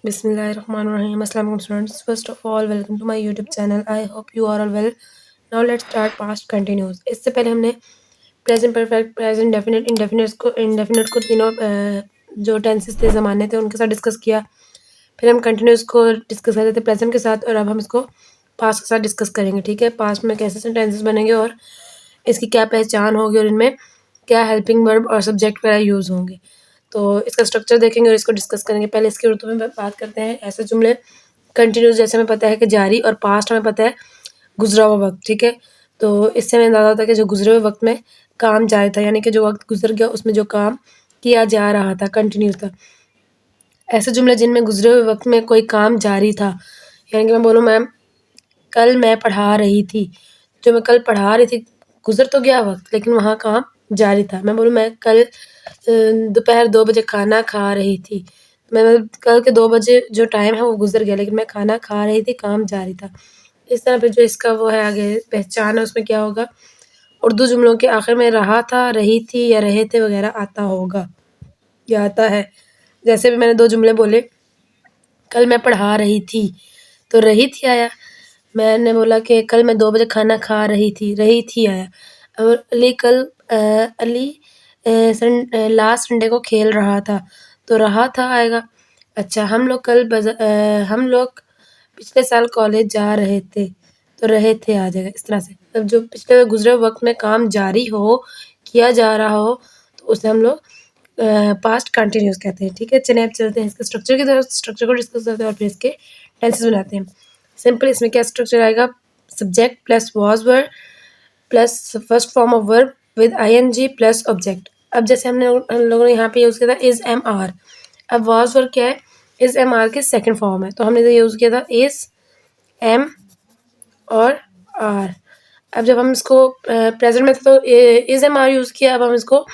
Bismillahirrahmanirrahim. Assalamu alaikum students. First of all, welcome to my YouTube channel. I hope you are all well. Now let's start past continuous. इससे पहले हमने present perfect, present definite, indefinite को तीनों जो tenses थे ज़माने थे उनके साथ डिस्कस किया। फिर हम कंटिन्यूस को डिस्कस कर रहे थे प्रेजेंट के साथ, और अब हम इसको पास्ट के साथ डिस्कस करेंगे। ठीक है, पास्ट में कैसे सेंटेंसेस बनेंगे और इसकी क्या पहचान होगी और इनमें क्या हेल्पिंग वर्ब और सब्जेक्ट वगैरह यूज़ होंगे। तो इसका स्ट्रक्चर देखेंगे और इसको डिस्कस करेंगे। पहले इसके उर्दू में बात करते हैं। ऐसे जुमले कंटिन्यूस जैसे हमें पता है कि जारी, और पास्ट हमें पता है गुजरा हुआ वक्त। ठीक है, तो इससे हमें अंदाज़ा होता है कि जो गुजरे हुए वक्त में काम जारी था, यानी कि जो वक्त गुजर गया उसमें जो काम किया जा रहा था कंटिन्यूस था। ऐसे जुमले जिनमें गुजरे हुए वक्त में कोई काम जारी था, यानी कि मैं बोलूँ मैम कल मैं पढ़ा रही थी, जो मैं कल पढ़ा रही थी गुजर तो गया वक्त लेकिन वहाँ काम जारी था। मैं बोलूँ मैं कल दोपहर 2 बजे खाना खा रही थी, मैं कल के 2 बजे जो टाइम है वो गुजर गया लेकिन मैं खाना खा रही थी, काम जारी था। इस तरह फिर जो इसका वो है आगे पहचान है उसमें क्या होगा, उर्दू जुमलों के आखिर में रहा था, रही थी या रहे थे वगैरह आता होगा या आता है। जैसे भी मैंने 2 जुमले बोले, कल मैं पढ़ा रही थी तो रही थी आया। मैंने बोला कि कल मैं 2 बजे खाना खा रही थी आया। और अली लास्ट संडे को खेल रहा था तो रहा था आएगा। अच्छा, हम लोग पिछले साल कॉलेज जा रहे थे तो रहे थे आ जाएगा। इस तरह से अब जो पिछले गुजरे वक्त में काम जारी हो, किया जा रहा हो, तो उसे हम लोग पास्ट कंटिन्यूस कहते हैं। ठीक है, चलिए अब चलते हैं इसके स्ट्रक्चर की तरफ। स्ट्रक्चर को डिस्कस करते हैं और फिर इसके टेंसेस बनाते हैं। सिंपल इसमें क्या स्ट्रक्चर आएगा, subject plus was verb plus first form of verb with ING plus object. अब जैसे हम लोगों ने यहाँ पे यूज़ किया था इज एम आर। अब वॉज वर्ब क्या है, इज एम आर के सेकंड फॉर्म है, तो हमने तो यूज़ किया था इज एम और आर। अब जब हम इसको प्रेजेंट में थे तो इज एम आर यूज़ किया, अब हम इसको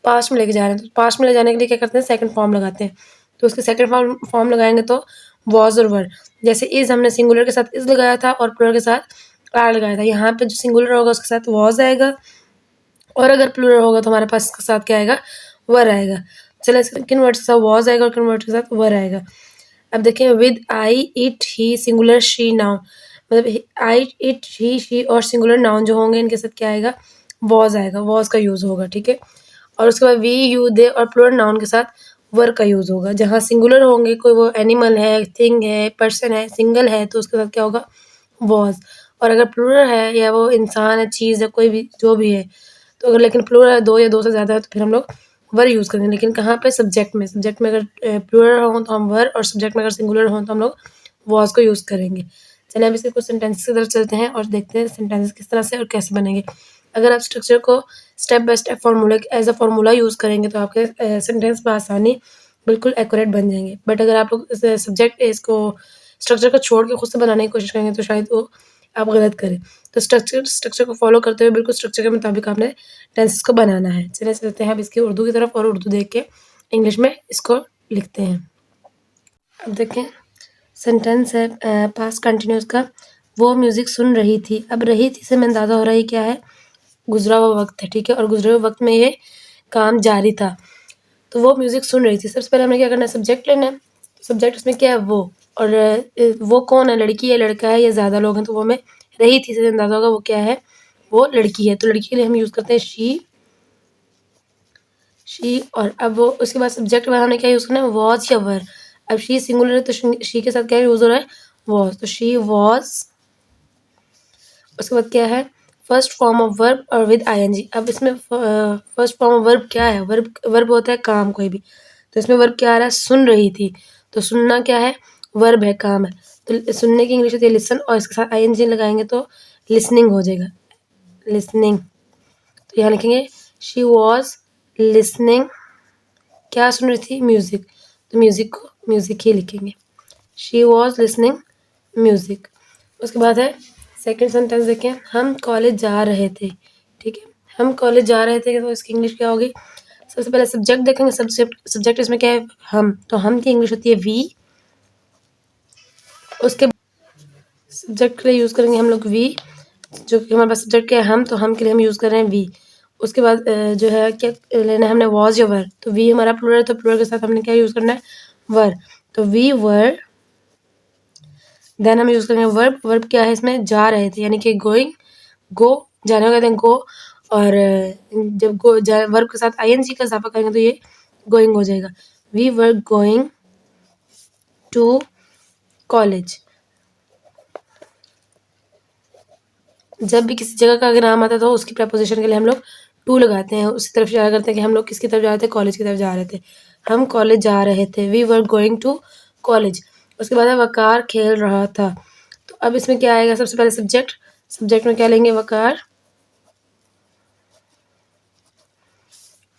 पास्ट में लेके जा रहे हैं। तो पास्ट में ले जाने के लिए क्या करते हैं, सेकंड फॉर्म लगाते हैं। तो उसके सेकंड फॉर्म लगाएंगे तो वॉज और वर। जैसे इज हमने सिंगुलर के साथ इज लगाया था और प्लूरल के साथ आर लगाया था, यहाँ पे जो सिंगुलर होगा उसके साथ वॉज आएगा, और अगर प्लूरल होगा तो हमारे पास इसके साथ क्या आएगा, वर आएगा। चलो इसके किन वर्ड्स के साथ वॉज आएगा और किन वर्ड्स के साथ वर आएगा। अब देखिए with I it he singular she noun, मतलब आई इट ही शी और सिंगुलर नाउन जो होंगे इनके साथ क्या आएगा, वॉज आएगा, वॉज का यूज़ होगा। ठीक है, और उसके बाद वी यू दे और प्लूरल नाउन के साथ वर का यूज़ होगा। जहाँ सिंगुलर होंगे, कोई वो एनिमल है, थिंग है, पर्सन है, सिंगल है, तो उसके साथ क्या होगा, वॉज। और अगर प्लूरल है या वो इंसान है, चीज़ है, कोई भी जो भी है, तो अगर लेकिन प्लूरल है 2 या 2 से ज़्यादा है तो फिर हम लोग वर यूज़ करेंगे। लेकिन कहाँ पे, सब्जेक्ट में। सब्जेक्ट में अगर प्लूरल हो तो हम वर, और सब्जेक्ट में अगर सिंगुलर हो तो हम लोग वॉज को यूज़ करेंगे। चलिए अब इसके कुछ सेंटेंसेस की तरफ चलते हैं और देखते हैं सेंटेंसेस किस तरह से और कैसे बनेंगे। अगर आप स्ट्रक्चर को step by step formula as a formula use करेंगे तो आपके सेंटेंस बआसानी बिल्कुल एक्यूरेट बन जाएंगे। बट अगर आप लोग सब्जेक्ट इसको स्ट्रक्चर को छोड़ के खुद से बनाने की कोशिश करेंगे तो शायद वो आप गलत करें। तो स्ट्रक्चर को फॉलो करते हुए बिल्कुल स्ट्रक्चर के मुताबिक आपने टेंसेस को बनाना है। चलिए चलते हैं अब इसकी उर्दू की तरफ और उर्दू देख के इंग्लिश में इसको लिखते हैं। अब देखें सेंटेंस है पास्ट कंटिन्यूस का, वो म्यूज़िक सुन रही थी। अब रही थी से मैं अंदाज़ा हो रहा है क्या है, गुजरा हुआ वक्त है। ठीक है, और गुजरे हुए वक्त में ये काम जारी था, तो वो म्यूज़िक सुन रही थी। सबसे पहले हमें क्या करना है, सब्जेक्ट लेना है। सब्जेक्ट उसमें क्या है, वो, और वो कौन है, लड़की है, लड़का है या ज़्यादा लोग हैं, तो वो हमें रही थी से अंदाज़ा होगा वो क्या है, वो लड़की है। तो लड़की के लिए हम यूज़ करते हैं शी। और अब वो उसके बाद सब्जेक्ट में हमने क्या यूज़ करना है, वॉज या वर। अब शी सिंगुलर है तो शी के साथ क्या यूज़ हो रहा है, वॉज, तो शी वॉज। उसके बाद क्या है, फर्स्ट फॉर्म ऑफ वर्ब और विद आईएनजी। अब इसमें फर्स्ट फॉर्म ऑफ वर्ब क्या है, वर्ब होता है काम कोई भी, तो इसमें वर्ब क्या आ रहा है, सुन रही थी। तो सुनना क्या है, वर्ब है, काम है। तो सुनने की इंग्लिश होती है लिसन, और इसके साथ आईएनजी लगाएंगे तो लिसनिंग हो जाएगा, लिसनिंग। तो यहाँ लिखेंगे शी वॉज लिसनिंग, क्या सुन रही थी, म्यूज़िक, तो म्यूज़िक को म्यूज़िक ही लिखेंगे, शी वॉज लिसनिंग म्यूज़िक। उसके बाद है सेकंड सेंटेंस देखें, हम कॉलेज जा रहे थे। ठीक है, हम कॉलेज जा रहे थे तो इसकी इंग्लिश क्या होगी, सबसे पहले सब्जेक्ट देखेंगे। सब्जेक्ट इसमें क्या है, हम, तो हम की इंग्लिश होती है वी। उसके सब्जेक्ट के लिए यूज़ करेंगे हम लोग वी, जो कि हमारे पास सब्जेक्ट क्या है, हम, तो हम के लिए हम यूज़ कर रहे हैं वी। उसके बाद जो है क्या लेना है हमने, वॉज या वर। तो वी हमारा प्लूरल, तो प्लूरल के साथ हमने क्या यूज़ करना है, वर। तो वी वर देन हम यूज़ करेंगे वर्ब। वर्ब क्या है इसमें, जा रहे थे, यानी कि गोइंग, गो, जाने को कहते हैं गो, और जब गो वर्ब के साथ आईएनजी का इजाफा करेंगे तो ये गोइंग हो जाएगा। We were going to college. जब भी किसी जगह का अगर नाम आता है तो उसकी प्रपोजिशन के लिए हम लोग टू लगाते हैं, उसी तरफ इशारा करते हैं कि हम लोग किसकी तरफ जा रहे थे, कॉलेज की तरफ जा रहे थे। हम कॉलेज जा रहे थे, we were going to college. उसके बाद है वकार खेल रहा था। तो अब इसमें क्या आएगा, सबसे पहले सब्जेक्ट। सब्जेक्ट में क्या लेंगे, वकार।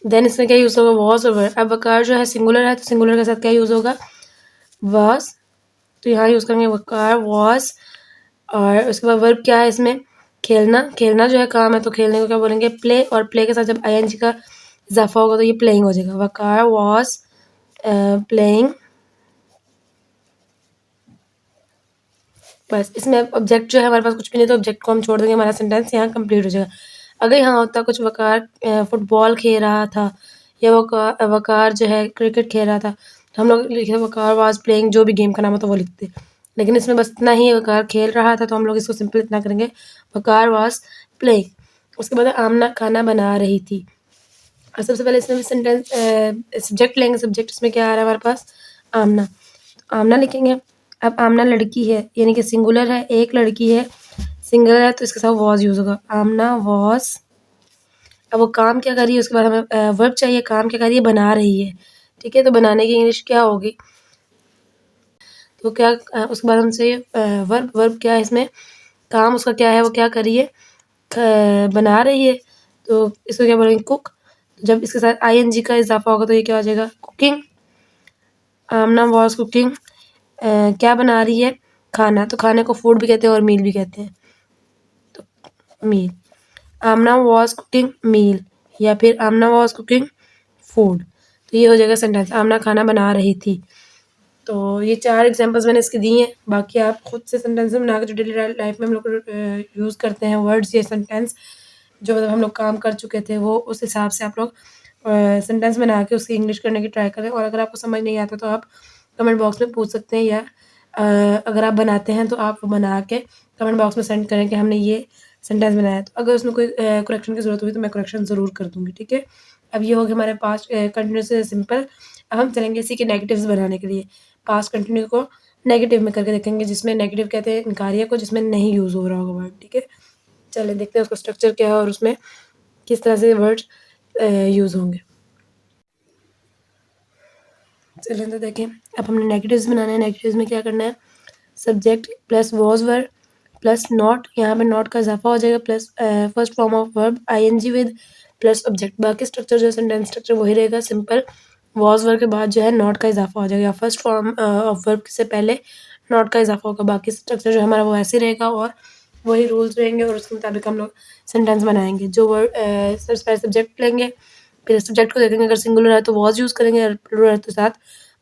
देन इसमें क्या यूज़ होगा, वॉज और वर। अब वकार जो है सिंगुलर है तो सिंगुलर के साथ क्या यूज़ होगा, वॉज। तो यहाँ यूज़ करेंगे वकार वॉज। और उसके बाद वर्ब क्या है इसमें, खेलना। खेलना जो है काम है तो खेलने को क्या बोलेंगे, प्ले। और प्ले के साथ जब आईएनजी का इजाफा होगा तो ये प्लेइंग हो जाएगा। वकार वॉज प्लेइंग। बस इसमें ऑब्जेक्ट जो है हमारे पास कुछ भी नहीं, तो ऑब्जेक्ट को हम छोड़ देंगे, हमारा सेंटेंस यहाँ कंप्लीट हो जाएगा। अगर यहाँ होता कुछ वकार फुटबॉल खेल रहा था, या वकार जो है क्रिकेट खेल रहा था, तो हम लोग लिखे वकार वाज प्लेइंग, जो भी गेम का नाम होता वो लिखते। लेकिन इसमें बस इतना ही है, वकार खेल रहा था, तो हम लोग इसको सिंपल इतना करेंगे, वकार वाज प्लेइंग। उसके बाद आमना खाना बना रही थी। और सबसे पहले इसमें सेंटेंस सब्जेक्ट लेंगे। सब्जेक्ट इसमें क्या आ रहा है हमारे पास, आमना। आमना लिखेंगे। अब आमना लड़की है, यानी कि सिंगुलर है, एक लड़की है, सिंगुलर है तो इसके साथ वॉज यूज़ होगा, आमना वॉज। अब वो काम क्या कर रही है, उसके बाद हमें वर्ब चाहिए, काम क्या कर रही है, बना रही है। ठीक है, तो बनाने की इंग्लिश क्या होगी, तो क्या उसके बाद हमसे वर्ब। वर्ब क्या है इसमें, काम उसका क्या है, वो क्या कर रही है, बना रही है, तो इसको क्या बोलेंगे, कुक। जब इसके साथ आईएनजी का इजाफा होगा तो ये क्या हो जाएगा, कुकिंग। आमना वॉज कुकिंग, क्या बना रही है, खाना। तो खाने को फूड भी कहते हैं और मील भी कहते हैं, तो मील। आमना वॉज कुकिंग मील, या फिर आमना वॉज कुकिंग फूड। तो ये हो जाएगा सेंटेंस, आमना खाना बना रही थी। तो ये 4 एग्जांपल्स मैंने इसके दिए हैं। बाकी आप खुद से सेंटेंस बना के जो डेली लाइफ में हम लोग यूज़ करते हैं वर्ड्स या सेंटेंस, जो मतलब हम लोग काम कर चुके थे, वो उस हिसाब से आप लोग सेंटेंस बना के उसकी इंग्लिश करने की ट्राई करें। और अगर आपको समझ नहीं आता तो आप कमेंट बॉक्स में पूछ सकते हैं, या अगर आप बनाते हैं तो आप वो बना के कमेंट बॉक्स में सेंड करें कि हमने ये सेंटेंस बनाया है। तो अगर उसमें कोई करेक्शन की ज़रूरत हुई तो मैं करेक्शन ज़रूर कर दूँगी, ठीक है। अब ये हो गया हमारे पास्ट कंटिन्यूस सिंपल। अब हम चलेंगे इसी के नेगेटिव्स बनाने के लिए। पास्ट कंटिन्यू को नेगेटिव में करके देखेंगे, जिसमें नेगेटिव कहते हैं इनकारिया को, जिसमें नहीं यूज़ हो रहा होगा वर्ड, ठीक है। चलें देखते हैं उसका स्ट्रक्चर क्या है और उसमें किस तरह से वर्ड्स यूज़ होंगे। चलें तो देखें, अब हमने नेगेटिव्स बनाने हैं। नेगेटिव्स में क्या करना है, subject plus was verb plus not, यहाँ पे नॉट का इजाफा हो जाएगा, plus first form of verb ING with plus object. बाकी स्ट्रक्चर जो है सेंटेंस स्ट्रक्चर वही रहेगा, सिंपल। वॉज वर्ब के बाद जो है नॉट का इजाफा हो जाएगा, फर्स्ट फॉर्म ऑफ वर्ब से पहले नॉट का इजाफा होगा। बाकी स्ट्रक्चर जो हमारा वो ऐसे रहेगा और वही रूल्स रहेंगे, और उसके मुताबिक हम लोग सेंटेंस बनाएंगे। जो वर्ड सबसे पहले सब्जेक्ट लेंगे, फिर सब्जेक्ट को देखेंगे, अगर सिंगुलर है तो वॉज यूज़ करेंगे, अगर प्लूरल है तो साथ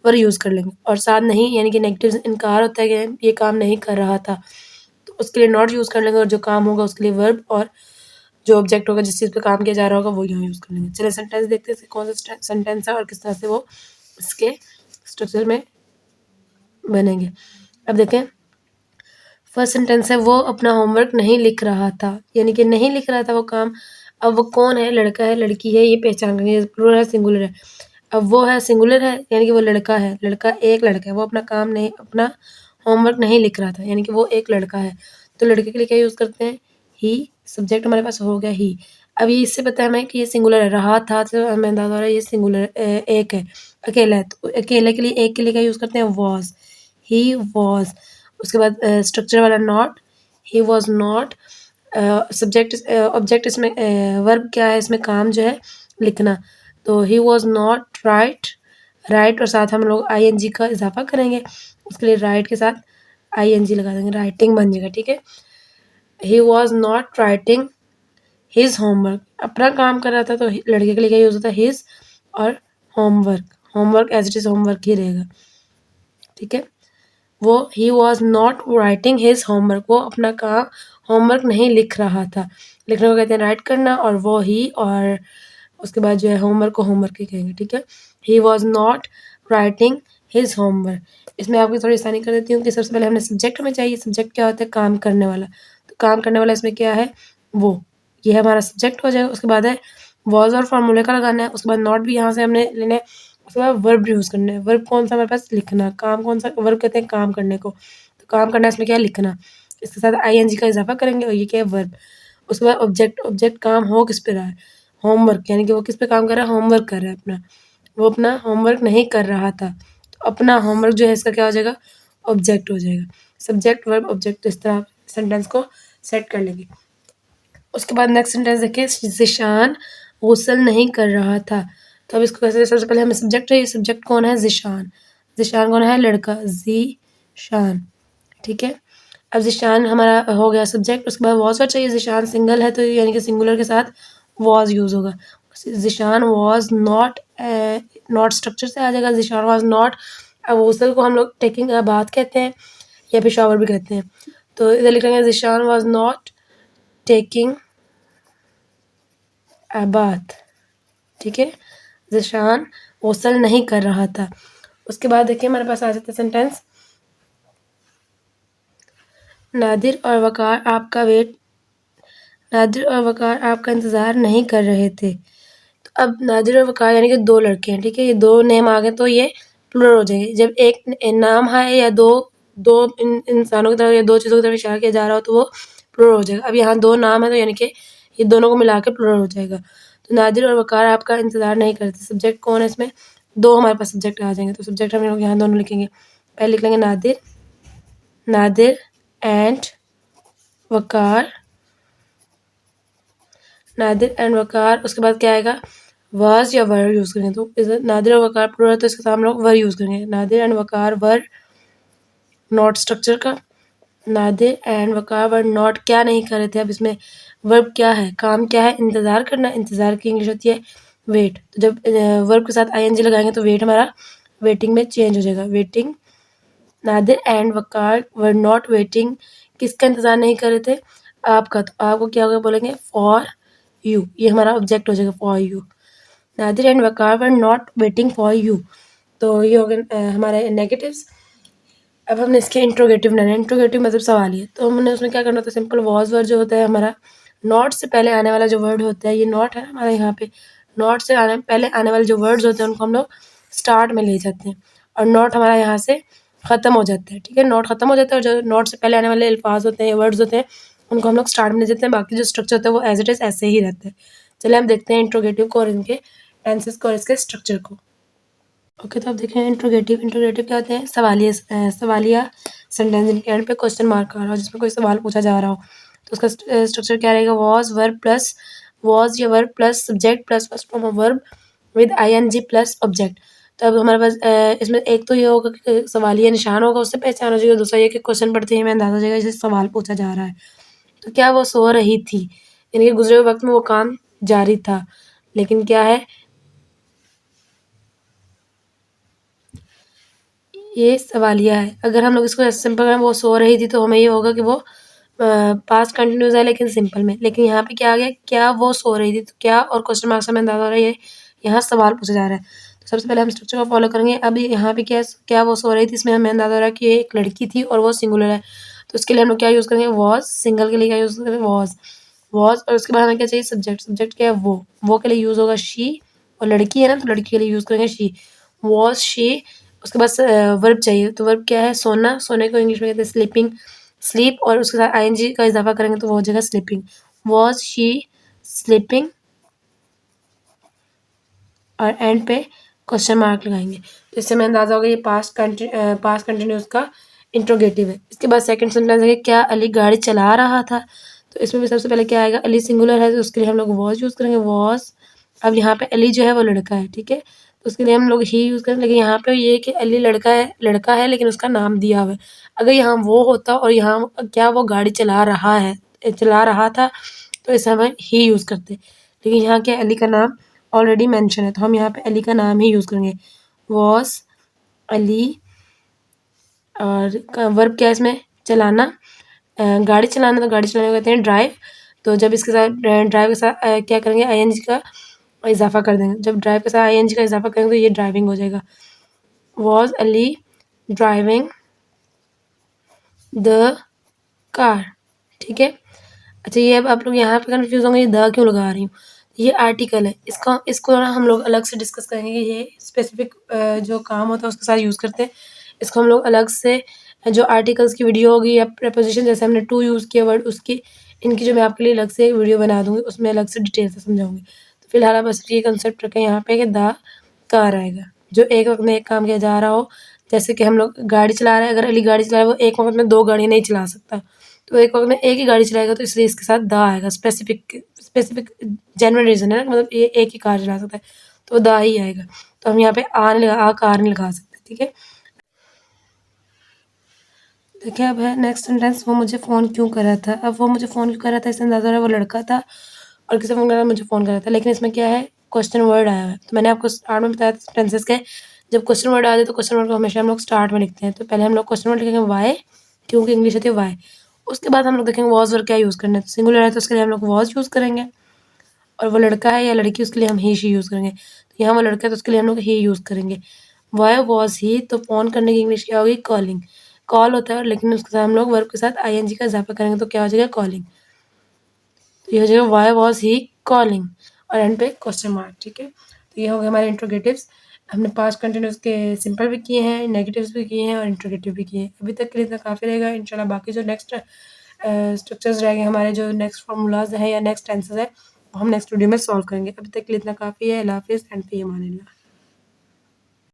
वर यूज़ कर लेंगे। और साथ नहीं, यानी कि नेगेटिव इनकार होता है कि ये काम नहीं कर रहा था, तो उसके लिए नॉट यूज़ कर लेंगे, और जो काम होगा उसके लिए वर्ब, और जो ऑब्जेक्ट होगा जिस चीज़ पे काम किया जा रहा होगा वो यहाँ यूज़ कर लेंगे। चलिए सेंटेंस देखते हैं कौन सा सेंटेंस है और किस तरह से वो इसके स्ट्रक्चर में बनेंगे। अब देखें, फर्स्ट सेंटेंस है, वो अपना होमवर्क नहीं लिख रहा था, यानी कि नहीं लिख रहा था वो काम। अब वो कौन है, लड़का है लड़की है, ये पहचान करनी है, प्लूरल है सिंगुलर है। अब वो है सिंगुलर है, यानी कि वो लड़का है, लड़का एक लड़का है, वो अपना काम नहीं, अपना होमवर्क नहीं लिख रहा था, यानी कि वो एक लड़का है। तो लड़के के लिए क्या यूज़ करते हैं, ही। सब्जेक्ट हमारे पास हो गया ही। अब ये इससे पता है हमें कि ये सिंगुलर है, रहा था तो हमें अंदाजा हो रहा है ये सिंगुलर एक है, अकेला है, तो अकेले के लिए, एक के लिए क्या यूज़ करते हैं, वॉज, ही वॉज। उसके बाद स्ट्रक्चर वाला not, he was not. Subject object इसमें वर्ब क्या है, इसमें काम जो है लिखना, तो ही वॉज नॉट राइट। राइट और साथ हम लोग आईएनजी का इजाफा करेंगे, उसके लिए राइट के साथ आईएनजी लगा देंगे, राइटिंग बन जाएगा, ठीक है। ही was not writing his homework, अपना काम कर रहा था, तो लड़के के लिए क्या यूज़ होता है, हिज। और homework, homework as it is homework ही रहेगा, ठीक है। वो ही was not writing his homework, वो अपना काम होमवर्क नहीं लिख रहा था। लिखने को कहते हैं राइट करना, और वो ही, और उसके बाद जो है होमवर्क को होमवर्क ही कहेंगे, ठीक है। ही was not writing his homework. इसमें आपकी थोड़ी आसानी कर देती हूँ कि सबसे पहले हमें सब्जेक्ट हमें चाहिए। सब्जेक्ट क्या होता है? काम करने वाला। तो काम करने वाला इसमें क्या है? वो। ये हमारा सब्जेक्ट हो जाएगा। उसके बाद है वॉज और फॉर्मूले का लगाना है। उसके बाद नॉट भी यहाँ से हमने लेना है। उसके बाद वर्ब यूज़ करना है। वर्ब कौन सा हमारे पास? लिखना। काम कौन सा? वर्ब कहते हैं काम करने को। तो काम करना इसमें क्या है? लिखना। इसके साथ आईएनजी का इजाफा करेंगे और ये क्या है? वर्ब। उसके बाद ऑब्जेक्ट। ऑब्जेक्ट काम हो किस पे रहा है? होमवर्क, यानी कि वो किस पे काम कर रहा है? होमवर्क कर रहा है अपना। वो अपना होमवर्क नहीं कर रहा था। तो अपना होमवर्क जो है इसका क्या हो जाएगा? ऑब्जेक्ट हो जाएगा। सब्जेक्ट वर्ब ऑब्जेक्ट, इस तरह सेंटेंस को सेट कर लेंगे। उसके बाद नेक्स्ट सेंटेंस देखिए, ज़िशान गुस्ल नहीं कर रहा था। तो अब इसको कैसे? सबसे पहले हमें सब्जेक्ट चाहिए। सब्जेक्ट कौन है? ज़िशान। ज़िशान कौन है? लड़का। ज़ीशान, ठीक है। अब ज़िशान हमारा हो गया सब्जेक्ट। उसके बाद वॉज वर्ड चाहिए। ज़िशान सिंगल है तो यानी कि सिंगुलर के साथ वॉज यूज़ होगा। Zeeshan was not, not structure से आ जाएगा। Zeeshan was not. अब गुस्ल को हम लोग टेकिंग अ बाथ कहते हैं या फिर शावर भी कहते हैं। तो इधर लिखेंगे Zeeshan was not taking a bath, ठीक है। ज़िशान गुस्ल नहीं कर रहा था। उसके बाद देखिए हमारे पास आ जाता है सेंटेंस, नादिर और वकार आपका वेट, नादिर और वकार आपका इंतज़ार नहीं कर रहे थे। तो अब नादिर और वकार यानी कि दो लड़के हैं, ठीक है। ये दो नेम आ गए तो ये प्लुरल हो जाएंगे। जब एक नाम है या दो दो इंसानों की तरफ या दो चीज़ों की तरफ इशारा किया जा रहा हो तो वो प्लुरल हो जाएगा। अब यहाँ दो नाम है तो यानी कि ये दोनों को मिला के प्लुरल हो जाएगा। तो नादिर और वकार आपका इंतज़ार नहीं करते। सब्जेक्ट कौन है इसमें? दो हमारे पास सब्जेक्ट आ जाएंगे। तो सब्जेक्ट हम लोग यहाँ दोनों लिखेंगे। पहले लिख लेंगे नादिर, नादिर एंड वकार, नादिर एंड वकार। उसके बाद क्या आएगा? वाज या वर यूज़ करेंगे। तो इधर नादिर और वकार प्लुरल तो इसके साथ हम लोग वर यूज़ करेंगे। Nadir and Waqar were not structure का। Nadir and Waqar were not क्या नहीं कर रहे थे। अब इसमें वर्ब क्या है? काम क्या है? इंतज़ार करना। इंतज़ार की इंग्लिश होती है वेट। तो जब वर्ब के साथ आईएनजी लगाएंगे तो वेट हमारा वेटिंग में चेंज हो जाएगा। Waiting. Nadir and Waqar were not waiting, किसका इंतज़ार नहीं कर रहे थे? आपका। तो आपको क्या होगा? बोलेंगे फॉर यू। ये हमारा ऑब्जेक्ट हो जाएगा, for you. Nadir and Waqar were not waiting for you. तो ये हो गए हमारे नेगेटिव्स। अब हमने इसके इंट्रोगेटिव बनाना है। इंट्रोगेटिव मतलब सवालिया। तो हमने उसमें क्या करना होता है? सिंपल वॉज वर्ड जो होता है हमारा, नॉट से पहले आने वाला जो वर्ड होता है, ये नॉट है हमारे यहाँ पे। नॉट से पहले आने वाले जो वर्ड्स होते हैं उनको हम लोग स्टार्ट में ले जाते हैं और नॉट हमारा यहाँ से ख़त्म हो जाता है, ठीक है। नॉट ख़त्म हो जाता है और जो नॉट से पहले आने वाले अल्फाज होते हैं, वर्ड्स होते हैं, उनको हम लोग स्टार्ट में ले जाते हैं। बाकी जो स्ट्रक्चर होता है वो एज इट इज़ ऐसे ही रहता है। चलिए हम देखते हैं इंट्रोगेटिव को और इनके टेंसेस को और इसके स्ट्रक्चर को। ओके, तो आप देख रहे हैं इंट्रोगेटिव। इंट्रोगेटिव क्या होते हैं? सवालिया, सवालिया सेंटेंस जिनके एंड पे क्वेश्चन मार्क आ रहा हो, जिसमें कोई सवाल पूछा जा रहा हो। तो उसका स्ट्रक्चर क्या रहेगा? वॉज वर्ब प्लस, वॉज या verb plus subject plus first form of verb with ING plus object. तो अब हमारे पास इसमें एक तो ये होगा कि सवालिया निशान होगा, उससे पहचान हो जाएगी। दूसरा ये कि क्वेश्चन पढ़ते ही हमें अंदाजा हो जाएगा इसे सवाल पूछा जा रहा है। तो क्या वो सो रही थी? यानी कि गुजरे हुए वक्त में वो काम जारी था, लेकिन क्या है? ये सवालिया है। अगर हम लोग इसको ऐसे सिंपल में वो सो रही थी तो हमें ये होगा कि वो पास्ट कंटिन्यूस है लेकिन सिंपल में। लेकिन यहाँ पे क्या आ गया? क्या वो सो रही थी? तो क्या और क्वेश्चन मार्क से हमें अंदाजा हो रहा है ये यहाँ सवाल पूछा जा रहा है। तो सबसे पहले हम स्ट्रक्चर को फॉलो करेंगे। अब यहाँ पे क्या है? क्या वो सो रही थी, इसमें हमें अंदाजा हो रहा है कि ये एक लड़की थी और वो सिंगुलर है। तो उसके लिए हम लोग क्या यूज़ करेंगे? वॉज। सिंगल के लिए क्या यूज़ करेंगे? वॉज। वॉज और उसके बाद हमें क्या चाहिए? सब्जेक्ट। सब्जेक्ट क्या है? वो के लिए यूज़ होगा शी। और लड़की है ना तो लड़की के लिए यूज़ करेंगे शी। Was she. उसके बाद वर्ब चाहिए। तो वर्ब क्या है? सोना। सोने को इंग्लिश में कहते हैं स्लीपिंग। स्लीप और उसके साथ आईएनजी का इजाफा करेंगे तो वो हो जाएगा स्लीपिंग। वॉज शी स्लीपिंग और एंड पे क्वेश्चन मार्क लगाएंगे। तो इससे हमें अंदाजा होगा ये पास्ट कंटिन्यूस का इंट्रोगेटिव है। इसके बाद सेकंड सेंटेंस है, क्या अली गाड़ी चला रहा था? तो इसमें भी सबसे पहले क्या आएगा? अली सिंगुलर है तो उसके लिए हम लोग वॉज यूज़ करेंगे, वॉज। अब यहाँ पे अली जो है वो लड़का है, ठीक है। तो उसके लिए हम लोग ही यूज़ करेंगे। लेकिन यहाँ पे ये कि अली लड़का है लेकिन उसका नाम दिया हुआ है। अगर यहाँ वो होता और यहाँ क्या वो गाड़ी चला रहा था तो इसे हम ही यूज़ करते। लेकिन यहाँ क्या अली का नाम ऑलरेडी मेंशन है तो हम यहाँ पे अली का नाम ही यूज़ करेंगे, वॉज अली। और वर्ब क्या है इसमें? चलाना। गाड़ी चलाना, तो गाड़ी चलाने को कहते हैं ड्राइव। तो जब इसके साथ ड्राइव के साथ क्या करेंगे? आईएनजी का इजाफा कर देंगे। जब ड्राइव के साथ आईएनजी का इजाफा करेंगे तो ये ड्राइविंग हो जाएगा। Was Ali driving the car. ठीक है। अच्छा, ये अब आप लोग यहाँ पे कन्फ्यूज होंगे, ये द क्यों लगा रही हूँ। ये आर्टिकल है, इसका इसको ना हम लोग अलग से डिस्कस करेंगे कि ये स्पेसिफिक जो काम होता है उसके साथ यूज़ करते हैं। इसको हम लोग अलग से जो आर्टिकल्स की वीडियो होगी या प्रपोजिशन जैसे हमने टू यूज़ किया वर्ड उसकी, इनकी जो मैं आपके लिए अलग से एक वीडियो बना दूँगी, उसमें अलग से डिटेल से समझाऊँगी। तो फिलहाल आप बस ये कंसेप्ट रखें यहाँ पे कि द कार आएगा। जो एक वक़्त में एक काम किया जा रहा हो, जैसे कि हम लोग गाड़ी चला रहे हैं, अगर अली गाड़ी चला रहा है, वो एक वक़्त में 2 गाड़ियाँ नहीं चला सकता। तो एक वक़्त में एक ही गाड़ी चलाएगा, तो इसलिए इसके साथ द आएगा। स्पेसिफिक जेन्युइन रीज़न है ना, मतलब ये एक ही कार चला सकता है, तो द ही आएगा। तो हम यहाँ पे आ कार नहीं लगा सकते, ठीक है। देखिए अब है नेक्स्ट सेंटेंस, वो मुझे फ़ोन क्यों कर रहा था। अब वो मुझे फ़ोन क्यों कर रहा था, इससे अंदाज़ा हो रहा है वो लड़का था और किसे फ़ोन कर रहा था, मुझे फ़ोन कर रहा था। लेकिन इसमें क्या है, क्वेश्चन वर्ड आया हुआ है। तो मैंने आपको स्टार्ट में बताया था सेंटेंसेस के, जब क्वेश्चन वर्ड आ जाए तो क्वेश्चन वर्ड को हमेशा हम लोग स्टार्ट में लिखते हैं। तो पहले हम लोग क्वेश्चन वर्ड लिखेंगे वाई, क्योंकि इंग्लिश होती है वाई। उसके बाद हम लोग देखेंगे वॉज और क्या यूज़ करना है। तो सिंगुलर है तो उसके लिए हम लोग वॉज यूज़ करेंगे, और वो लड़का है या लड़की उसके लिए हम ही शी यूज़ करेंगे। तो यहाँ वो लड़का है तो उसके लिए हम लोग ही यूज़ करेंगे। वाई वॉज ही, तो फ़ोन करने की इंग्लिश क्या होगी, कॉलिंग। कॉल होता है लेकिन उसके साथ हम लोग वर्ब के साथ आईएनजी का इज़ाफ़ा करेंगे तो क्या हो जाएगा, कॉलिंग। तो ये हो जाएगा वाई वॉज ही कॉलिंग, और एंड पे क्वेश्चन मार्क। ठीक है। तो ये हो गए हमारे इंट्रोगेटिव्स। हमने पास्ट कंटिन्यूस के सिंपल भी किए हैं, नेगेटिव्स भी किए हैं और इंट्रोगेटिव भी किए हैं। अभी तक के लिए इतना काफ़ी रहेगा। इंशाल्लाह बाकी जो नेक्स्ट स्ट्रक्चर्स रहेंगे हमारे, जो नेक्स्ट फार्मूलाज हैं या नेक्स्ट टेंसेस है, वो हम नेक्स्ट वीडियो में सॉल्व करेंगे। अभी तक के लिए इतना काफ़ी है। अल्लाह हाफ़िज़ एंड फ़ी अमानिल्लाह।